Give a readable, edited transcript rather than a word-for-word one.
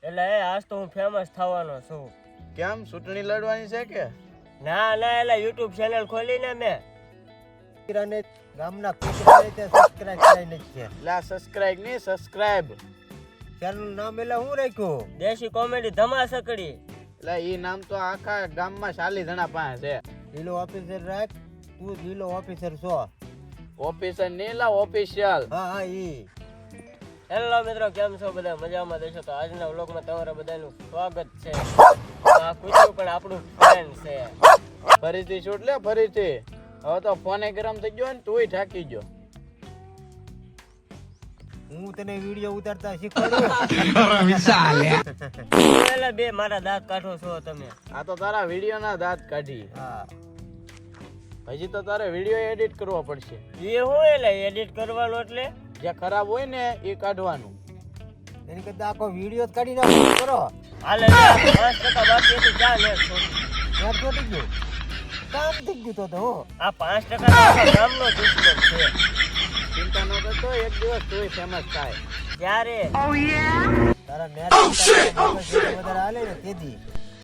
એટલે આજ તો હું ફેમસ થવાનો છું. કેમ ચૂંટણી લડવાની છે કે? ના એટલે YouTube ચેનલ ખોલીને મેં ગામના કુતરાને તે સબસ્ક્રાઇબ કરીને જ છે. લા સબસ્ક્રાઇબ નહીં, સબસ્ક્રાઇબ. ચેનલ નામ એટલે હું રાખ્યું? દેશી કોમેડી ધમાસકડી. એટલે ઈ નામ તો આખા ગામમાં 40 જણા પાસે છે. લીલો ઓફિસર રાખ, તું લીલો ઓફિસર છો. ઓફિસર નહીં લા, ઓફિશિયલ. હા ઈ. હેલો મિત્રો, કેમ છો બધા? મજામાં દેશો? તો આજના વ્લોગમાં તમારા બધાનું સ્વાગત છે. આ કૂતરું પણ આપણું ફ્રેન્ડ છે. ફરીથી છૂટ લે, ફરીથી. હવે તો ફોને ગરમ થઈ ગયો ને તુંય થાકી ગયો. હું તને વિડિયો ઉતારતા શીખવાડું. એટલે બે મારા દાંત કાઢો છો તમે. આ તો તારા વિડિયો ના દાંત કાઢી. હા. હજી તો તારે વિડિયો એડિટ કરવો પડશે. એ હું એટલે એડિટ કરવાનો એટલે જે ખરાબ હોય ને એ કાઢવાનું. એની કરતા આખો વિડિયો જ કાઢી નાખો કરો. હાલે 5% બાકી હતી ક્યાં લે છોડી. યાર ચોટી ગયું. કામ થઈ ગયું તો હો. આ 5% આખા ગામનો દુશ્મન છે. ચિંતા ન કરતો, એક દિવસ તુંય ફેમસ થાય. ત્યારે તારા નેટ વધારે હાલે ને તેથી